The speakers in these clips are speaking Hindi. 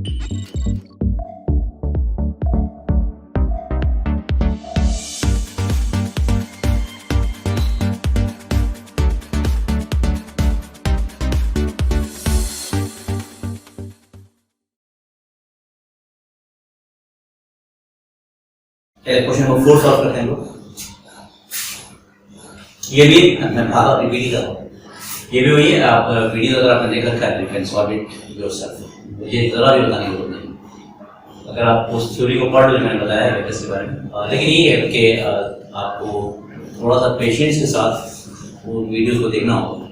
क्वेश्चन नंबर 4 सॉल्व करते हैं लोग। ये भी मैं भागा रिपीट कर रहा हूँ, ये भी वही है। आप वीडियो अगर आपने देख रखा है you can solve it yourself, मुझे जरा भी बताने की जरूरत नहीं। अगर आप उस थ्योरी को पढ़ लो, मैंने बताया है इसके बारे में, लेकिन ये है कि आपको थोड़ा सा पेशेंस के साथ वो वीडियो को देखना होगा।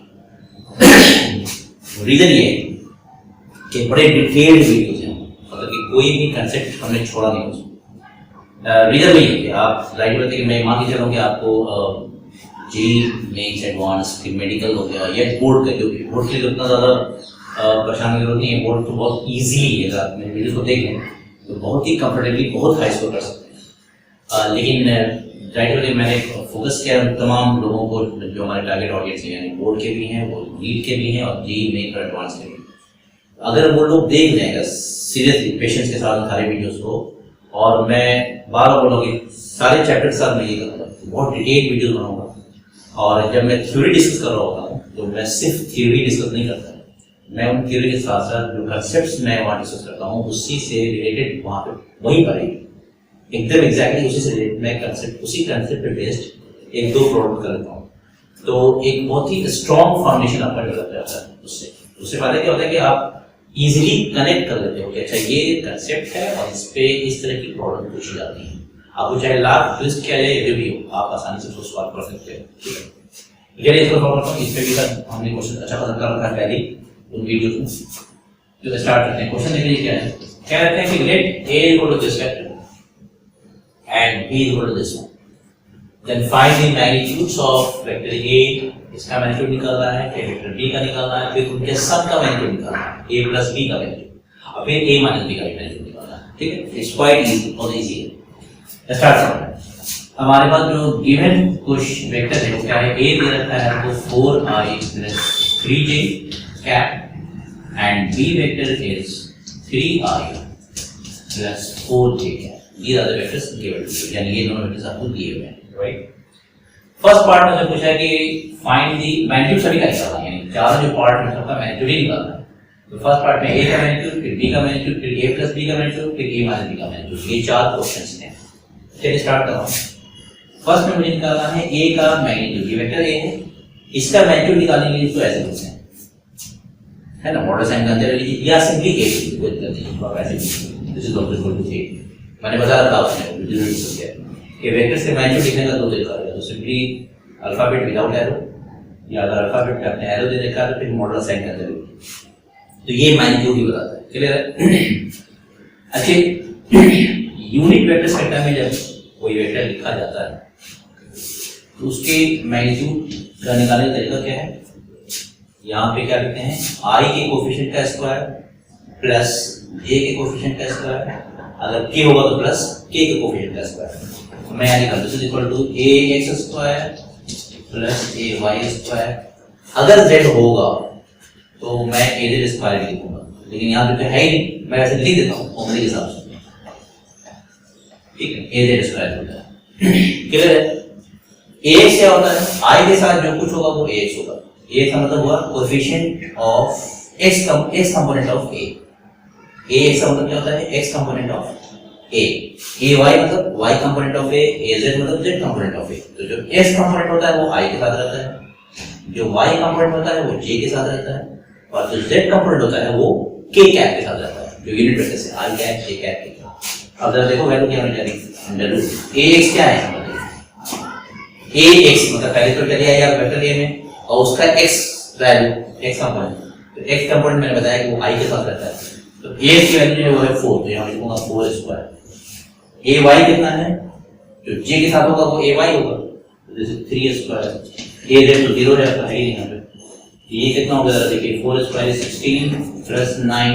रीजन ये है कि बड़े डिटेल्ड वीडियोज हैं, मतलब कि कोई भी कंसेप्ट हमने छोड़ा नहीं उसमें। रीजन वही है कि आप राइट बताइए कि मैं मान के चलूँ कि आपको जी मेन्स एडवांस फिर मेडिकल हो गया या बोर्ड का, जो बोर्ड के लिए उतना ज़्यादा परेशान की जरूरत नहीं है। बोर्ड तो बहुत ईजीली है, अगर आप मेरे वीडियो को देखें तो बहुत ही कंफर्टेबली बहुत हाई स्कोर कर सकते हैं। लेकिन राइट बताइए मैंने फोकस किया उन तमाम लोगों को जो हमारे टारगेट ऑडियंस हैं, यानी बोर्ड के भी हैं, वो नीट के भी हैं और जी मेन और एडवांस के भी। अगर वो लोग देख लेंगे सीरियसली पेशेंस के साथ सारे वीडियोज़ को, और मैं बार बार बोलूँगी सारे चैप्टर के साथ मैं ये करूँगा, बहुत डिटेल वीडियो बनाऊँगा। और जब मैं थ्योरी डिस्कस कर रहा होता हूँ तो मैं सिर्फ थ्योरी डिस्कस नहीं करता, मैं उन थ्योरी के साथ साथ जो कंसेप्ट्स मैं वहाँ डिस्कस करता हूँ उसी से रिलेटेड वहाँ पे वहीं पर एकदम एग्जैक्टली उसी से रिलेटेड मैं कंसेप्ट, उसी कंसेप्ट पे बेस्ड एक दो प्रॉब्लम कर लेता हूँ। तो एक बहुत ही स्ट्रॉन्ग फाउंडेशन आपका डेवलप रहता है। उससे फायदा क्या होता है कि आप इजीली कनेक्ट कर लेते हो कि अच्छा ये कंसेप्ट है और इस पे इस तरह की प्रॉब्लम पूछी जाती है। आपको चाहे लाख ट्विस्ट किया जाए जो भी हो, आप आसानी से उसको सॉल्व कर सकते हो। ठीक है, चलिए इसको सॉल्व करता हूँ। इस पे भी सर हमने क्वेश्चन अच्छा पसंद कर रखा है पहले उन वीडियो में। तो स्टार्ट करते हैं। क्वेश्चन देखिए क्या है, क्या कहते हैं कि let a equal to this vector and b equal to this one, then find the magnitudes of vector a, इसका मैग्नीट्यूड निकालना है, फिर वेक्टर b का निकालना है, फिर उनके सम का मैग्नीट्यूड निकालना है, a प्लस b का मैग्नीट्यूड, और फिर a माइनस b का मैग्नीट्यूड निकालना है। ठीक है, इट्स क्वाइट इजी, बहुत इजी है। स्टार्ट करते हैं। हमारे पास जो गिवन कुछ वेक्टर है वो क्या है, a दे रखा है तो 4i plus 3j cap and b vector is 3i plus 4j cap. These are the vectors given, यानी ये दोनों वेक्टर्स आपको दिए हुए हैं, राइट। फर्स्ट पार्ट में पूछा है कि फाइंड दी मैग्नीट्यूड सभी का निकालना है, यानी चारों जो पार्ट में सबका मैग्नीट्यूड ही निकालना है। तो फर्स्ट पार्ट में a का मैग्नीट्यूड, फिर b का मैग्नीट्यूड, फिर a प्लस b का मैग्नीट्यूड, फिर a माइनस b का मैग्नीट्यूड, ये चार क्वेश्चंस हैं। चलिए स्टार्ट करता हूं। फर्स्ट में मुझे निकालना है a का मैग्नीट्यूड, ये वेक्टर a है, इसका मैग्नीट्यूड निकालने के लिए इसको ऐसे लिखते हैं, है ना, मॉडल साइन का अंदर लीजिए या सिंपली a कोई दिक्कत नहीं, आप ऐसे लिखिए this is also equal to a। मैंने बता रखा उसमें डिस्कस किया कि वेक्टर्स के मैग्नीट्यूड लिखने का दो तरीका है, तो सिंपली अल्फाबेट विदाउट एरो, या अगर अल्फाबेट पे आपने एरो दे रखा है तो फिर मॉडल साइन के अंदर लिखिए, तो ये मैग्नीट्यूड ही बताता है। क्लियर है? अच्छा, यूनिट वेक्टर सेक्टर में जब कोई वेक्टर लिखा जाता है तो उसके मैग्नीट्यूड का निकालने का तरीका क्या है, यहाँ पे क्या लिखते हैं, i के कोफिशिएंट का स्क्वायर प्लस j के कोफिशिएंट का स्क्वायर, अगर k होगा तो प्लस k के कोफिशिएंट का स्क्वायर। तो मैं यहाँ लिखा this is equal to ax square plus ay square. अगर z होगा तो मैं az स्क्वायर भी लिखूंगा, लेकिन यहाँ पे तो है ही नहीं, मैं ऐसे लिख देता हूँ फॉर्मूले के हिसाब से। ठीक है, az स्क्वायर होता है। क्लियर है? ax क्या होता है, i के साथ जो कुछ होगा वो ax होगा। a का मतलब हुआ coefficient of x component of a। ax का मतलब क्या होता है, x component of a। ay मतलब y component of a, az मतलब z कंपोनेंट ऑफ a। तो जो x कंपोनेंट होता है वो i के साथ रहता है, जो y कंपोनेंट होता है वो j के साथ रहता है, और जो z कंपोनेंट होता है वो k कैप के साथ रहता है, जो यूनिट वेक्टर से i कैप j कैप के। अब जरा देखो वैल्यू क्या होने जा रही है, अंडर रूट ax क्या है, ax मतलब पहले तो चलिए यार वेक्टर a में, और उसका x वैल्यू x कंपोनेंट, तो x कंपोनेंट मैंने बताया कि वो i के साथ रहता है, तो ax की वैल्यू जो है वो है 4, तो यहाँ लिखूंगा 4 स्क्वायर। ay कितना है, जो j के साथ होगा वो ay होगा, तो दिस इज 3 स्क्वायर। az तो 0 है, तो है ही नहीं यहाँ पे, ये कितना हो गया देखिए, 4 square is 16 plus 9,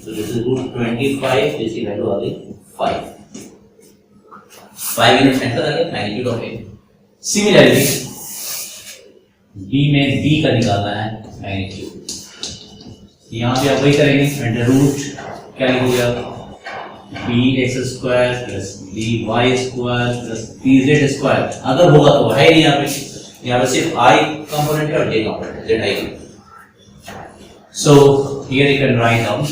so this is root 25, इसकी वैल्यू आ गई 5 यूनिट सेंटर आ गया magnitude of a। Similarly b में b का निकालना है मैग्नीट्यूड, यहाँ पे आप वही करेंगे, अंडर रूट क्या लिखोगे आप? bx² plus by² plus pz square, अगर होगा तो है नहीं यहाँ पे सिर्फ i कंपोनेंट है और j कंपोनेंट है, zi। So here you can write down,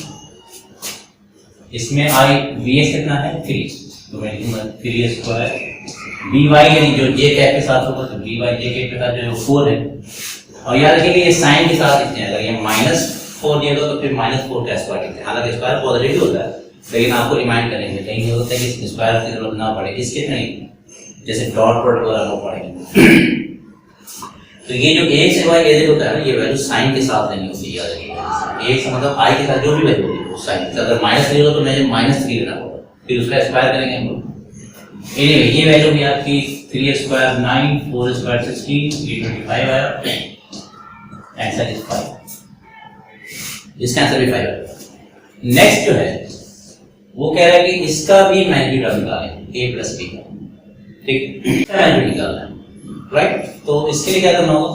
इसमें i bx कितना है 3, तो मैं लिखूंगा 3² by यानी जो j कैप के साथ होगा तो by j कैप के साथ जो 4 है, और याद रखिए ये साइन के साथ लिखते हैं, अगर ये -4 दिया तो फिर -4 का स्क्वायर लिखते हैं, हालांकि स्क्वायर पॉजिटिव होता है लेकिन आपको रिमाइंड करेंगे, कहीं नहीं होता है कि स्क्वायर की जरूरत ना पड़े, इसके नहीं जैसे डॉट प्रोडक्ट वगैरह वो पड़ेंगे। तो ये जो x y z होता है ना, ये वैल्यू साइन के साथ नहीं होती, याद रखिए x मतलब i के साथ जो भी वैल्यू होगी वो साइन, अगर -3 हो तो मुझे -3 लेना होगा, फिर उसका स्क्वायर करेंगे हम लोग। एनीवे ये वैल्यू भी आपकी 3² 9 4² 16 ये 25 आया, आंसर इज 5, इसका आंसर भी 5 आएगा। नेक्स्ट जो है वो कह रहा है कि इसका भी मैग्नीट्यूड निकालें a प्लस b का, ठीक, इसका मैग्नीट्यूड निकालना है, राइट। तो इसके लिए क्या करना होगा,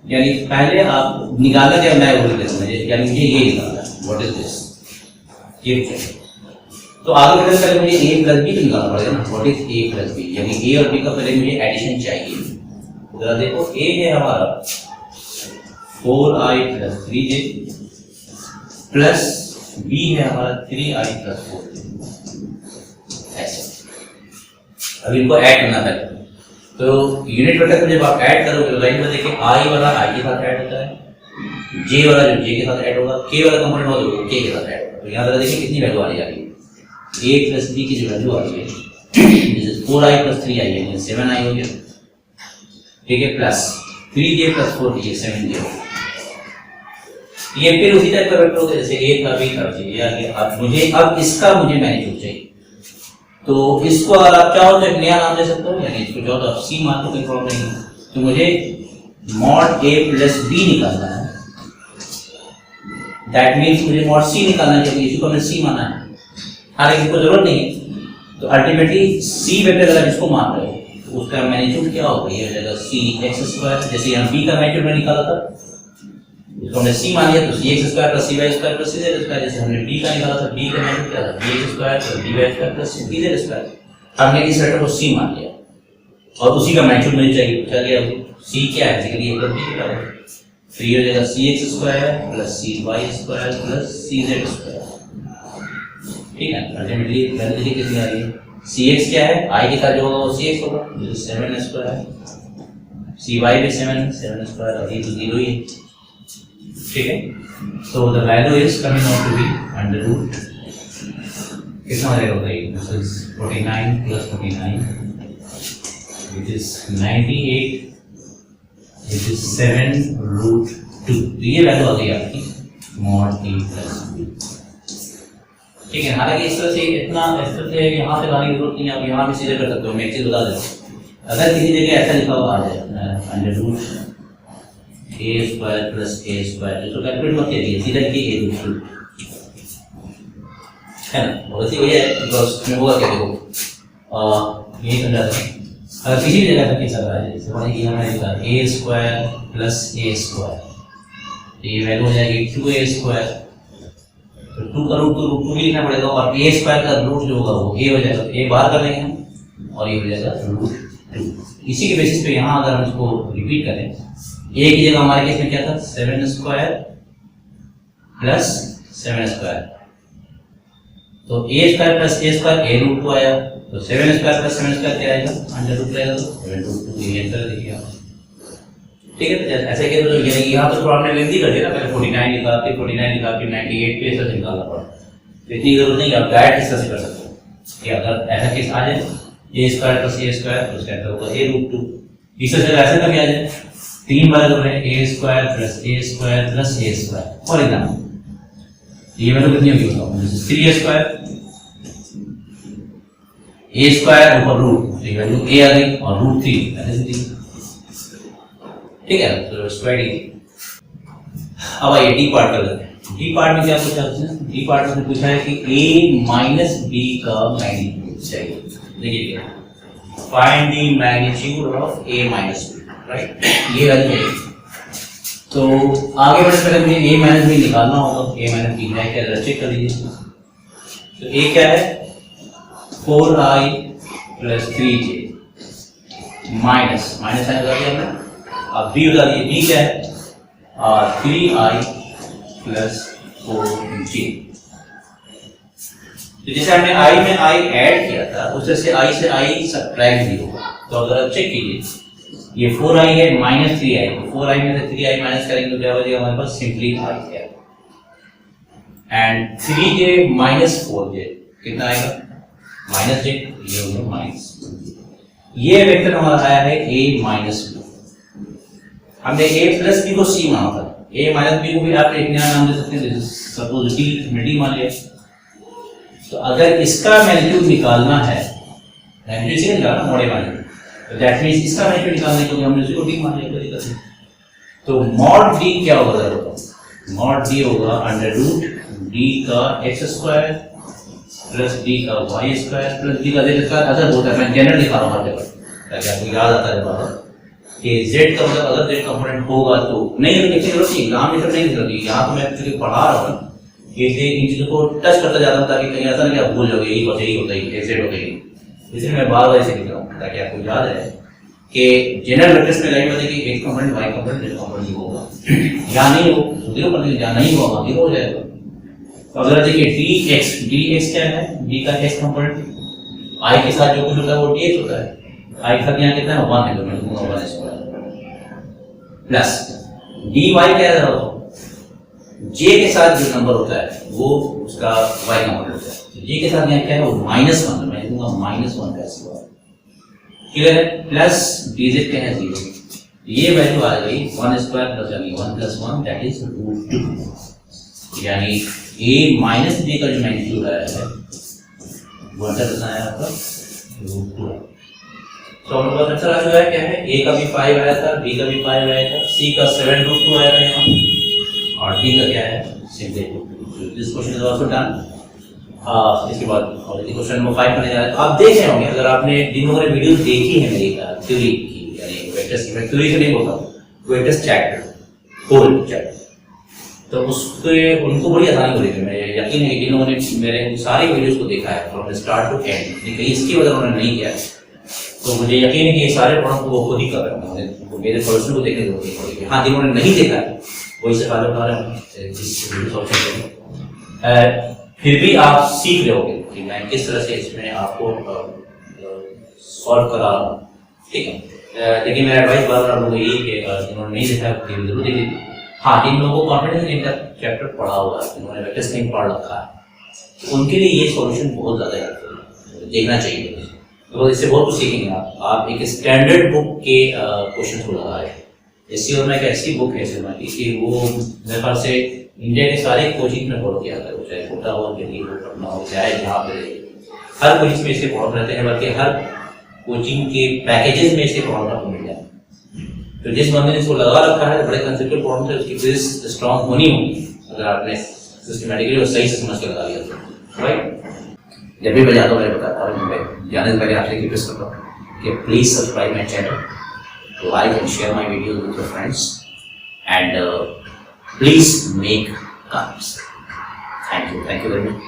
यानी पहले आप निकालना क्या मैं वो लिख मुझे, यानी मुझे ये निकालना है, व्हाट इज दिस, ये तो आगे बढ़ने से पहले मुझे a प्लस b निकालना पड़ेगा ना, what is a plus b, यानी a और b का पहले मुझे एडिशन चाहिए। जरा देखो a है हमारा 4i plus 3j plus b है हमारा 3i प्लस 4j, ऐसे। अब इनको ऐड करना है, तो यूनिट वेक्टर को जब आप ऐड करोगे तो लाइन में देखिए i वाला i के साथ ऐड होता है, j वाला जो j के साथ ऐड होगा, k वाला कंपोनेंट होगा तो k के साथ ऐड होगा। तो यहाँ पर देखिए कितनी वैल्यू आ रही है, a प्लस b की जो वैल्यू आ रही है जैसे 4i प्लस 3i यानी 7i हो गया, ठीक है, plus 3j plus 4j 7j, ये फिर उसी टाइप का वेक्टर होगा जैसे a था b था j, अब मुझे अब इसका मुझे मैग्नीट्यूड चाहिए, तो इसको अगर आप चाहो तो एक नया नाम दे सकते हो, यानी इसको चाहो तो आप c मान लो, कोई प्रॉब्लम नहीं है। तो मुझे mod a प्लस b निकालना है, दैट मींस मुझे mod c निकालना चाहिए, इसी को मैंने c माना है, हालांकि इसको जरूरत नहीं है। तो अल्टीमेटली c वेक्टर अगर इसको मान रहे हो तो उसका मैग्नीट्यूड क्या होगा, ये हो जाएगा cx², जैसे यहाँ b का मैग्नीट्यूड मैंने निकाला था, इसको हमने c मान लिया तो cx² plus cy² plus cz², जैसे हमने b का निकाला था, b का मैग्नीट्यूड क्या था bx² plus dy² plus cz², हमने इस वेक्टर को c मान लिया और उसी का मैग्नीट्यूड मुझे चाहिए, चलिए अब c क्या है, बेसिकली a प्लस b के बराबर, तो ये हो जाएगा cx² plus cy² plus cz², ठीक है। अल्टीमेटली वैल्यू कितनी आ रही है, cx क्या है, i के साथ जो होगा वो cx होगा, जो 7² है, cy भी 7² और ये तो 0 ही है, ठीक है। So the value is coming out to be under root कितना आ जाएगा, this is 49 plus 49 which is 98 which is 7√2, तो ये वैल्यू आ गई आपकी mod a प्लस b, ठीक है। हालांकि इस तरह से इतना इस तरह से यहाँ से लाने की जरूरत नहीं है, आप यहाँ भी सीधे कर सकते हो। मैं एक चीज बता देता हूँ, अगर किसी जगह ऐसा लिखा हुआ आ जाए under root a² plus a², तो कैलकुलेट मत कीजिए, सीधा लिखिए a√2, है ना, बहुत ही बढ़िया है, बिकॉज में होगा क्या देखो ये समझा था, अगर किसी भी जगह पर कैसा आ जाए, जैसे मान लीजिए हमने लिखा a² प्लस a², तो ये वैल्यू हो जाएगी 2a², तो 2 का रूट तो √2 भी लिखना पड़ेगा, और a² का रूट जो होगा वो a हो जाएगा, तो a बाहर कर लेंगे हम और ये हो जाएगा √2। इसी के बेसिस पे यहाँ अगर हम इसको रिपीट करें, a की जगह हमारे केस में क्या था 7² प्लस 7², तो a² प्लस a² a√2 आया, तो 7² प्लस 7² क्या आएगा अंडर रूट रहेगा, तो 7√2 ये आंसर देखिए आप, ठीक है। तो ऐसे किया तो यानी यहाँ तो हमने लेंदी कर दिया ना, पहले 49 निकाल के 98 पे ऐसा निकालना पड़ा, तो इतनी जरूरत नहीं कि आप डायरेक्ट इस तरह से कर सकते हो कि अगर ऐसा केस आ जाए a² प्लस a² तो उसका आंसर होगा a√2, इस तरह से ऐसा कभी आ जाए 3 बार कर रहे हैं a² plus a² plus a², for example ये वैल्यू कितनी होगी बताओ, जैसे 3a² ऊपर रूट, तो ये वैल्यू a आ गई और √3 ऐसे थी, ठीक है। तो स्क्वायर इजी। अब आइए डी पार्ट कर लेते हैं। डी पार्ट में क्या पूछा है, डी पार्ट में पूछा है कि a माइनस b का मैग्नीट्यूड चाहिए, देखिए find the magnitude of a minus b, right, ये वैल्यू है। तो आगे बढ़ने से पहले मुझे a माइनस b निकालना होगा, a माइनस b है क्या, चेक कर लीजिए। तो ए क्या है 4i plus 3j minus sign बता दिया हमने। अब बी बता दिए, बी क्या है 3i प्लस 4j। तो जैसे हमने i में i ऐड किया था उस तरह से i से i सब्ट्रैक्ट भी होगा। तो अगर चेक कीजिए ये 4i है माइनस 3i, तो 4i में से 3i माइनस करेंगे तो क्या बचेगा हमारे पास सिंपली i है। एंड 3j माइनस 4j कितना आएगा माइनस j, ये हो गया माइनस। ये वेक्टर हमारा आया है a माइनस b। हमने a प्लस b को c माना था, a माइनस b को भी आप एक नया नाम दे सकते हैं, सपोज d मान लिया। तो अगर इसका मैग्नीट्यूड निकालना है, मैग्नीट्यूड से निकालना मोड़े माने, तो दैट मींस इसका मैग्नीट्यूड निकालने के लिए हमने इसको d मान लिया, कोई दिक्कत नहीं। तो मॉड d क्या होगा जरा, मॉड d होगा अंडर रूट d का x स्क्वायर प्लस d का y स्क्वायर प्लस d का z स्क्वायर। अगर होता है मैं जनरल लिखा रहा हूं हर जगह ताकि आपको याद आता है बार कि z का मतलब अगर z कंपोनेंट होगा तो नहीं लिखने की जरूरत नहीं, एग्जाम में नहीं जरूरत। यहां तो मैं एक्चुअली पढ़ा रहा हूं कि इन चीजों को टच करता जाता हूं ताकि कहीं ऐसा ना कि आप भूल जाओगे यही होता है z होता है। इसलिए मैं बार बार इसे लिख रहा हूं ताकि आपको याद रहे कि जनरल वेक्टर्स में लाइन बताइए कि x component y component z component होगा, या नहीं हो तो जीरो कर दीजिए, या नहीं होगा जीरो हो जाएगा। तो अगर देखिए dx क्या है, d का x कंपोनेंट i के साथ जो कुछ होता है वो dx होता है, i के साथ यहाँ कितना है 1 है तो मैं लिखूंगा 1 स्क्वायर प्लस dy क्या है j के साथ जो नंबर होता है वो उसका y कंपोनेंट होता है। तो j के साथ यहाँ क्या है वो -1, मैं लिखूंगा -1 का स्क्वायर, क्लियर है। प्लस dz क्या है 0, ये वैल्यू आ गई 1 स्क्वायर प्लस यानी 1 प्लस 1 दैट इज √2, यानी a माइनस b का जो मैग्नीट्यूड आया है वो अंदर कितना आया आपका √2। तो हम लोग आंसर आ गया है क्या है, a का भी 5 आया था, b का भी 5 आया था, c का 7√2 आया था यहाँ और d का क्या है simply 2। This question is also done. इसके बाद क्वेश्चन नंबर 5 करने जा रहे हैं। आप देख रहे होंगे अगर आपने दिन भर वीडियो देखी है मेरी थ्योरी की, यानी वेक्टर्स की, मैं थ्योरी से नहीं बोलता हूं, वेक्टर्स चैप्टर होल चैप्टर, तो उसके उनको बड़ी आसानी हो रही है। मैं यकीन है कि जिन लोगों ने मेरे सारे वीडियोस को देखा है फ्रॉम स्टार्ट टू एंड, लेकिन इसकी वजह उन्होंने नहीं किया तो मुझे यकीन है कि ये सारे पढ़ों को वो खुद ही कर रहे होंगे, मेरे पर्सनल को देखने की जरूरत नहीं पड़ेगी। हाँ, जिन्होंने नहीं देखा है वो इससे पहले बता रहे हैं, फिर भी आप सीख रहे होगे कि मैं किस तरह से इसमें आपको सॉल्व करा रहा हूँ, ठीक है। लेकिन मेरा एडवाइस बार बार होगा यही कि जिन्होंने नहीं देखा है जरूर देख लीजिए। हाँ, जिन लोगों को कॉन्फिडेंस इनका चैप्टर पढ़ा हुआ है, जिन्होंने वेक्टर्स नहीं पढ़ रखा है, तो उनके लिए ये सॉल्यूशन बहुत ज़्यादा हेल्पफुल देखना चाहिए। तो इससे बहुत कुछ सीखेंगे आप एक स्टैंडर्ड बुक के क्वेश्चन को लगा रहे हैं। एससी और एक ऐसी बुक है कि वो मेरे ख्याल से इंडिया के सारे कोचिंग में फॉलो किया जाता है, चाहे कोटा हो, दिल्ली हो, पटना हो, चाहे जहाँ पे हर कोचिंग में इसके फॉलो रहते हैं, बल्कि हर कोचिंग के पैकेजेस में इसके फॉलो आपको मिल जाए। तो जिस बंदे ने इसको लगा रखा है बड़े कंसेप्चुअल प्रॉब्लम है, उसकी बेस स्ट्रांग होनी होगी अगर आपने सिस्टमैटिकली और सही से समझ के लगा लिया तो, राइट। जब भी मैं जाता हूँ मैं बताता हूँ, मैं जाने से पहले आपसे रिक्वेस्ट करता हूँ कि please subscribe my channel, like and share my videos with your friends, and please make comments. Thank you very much.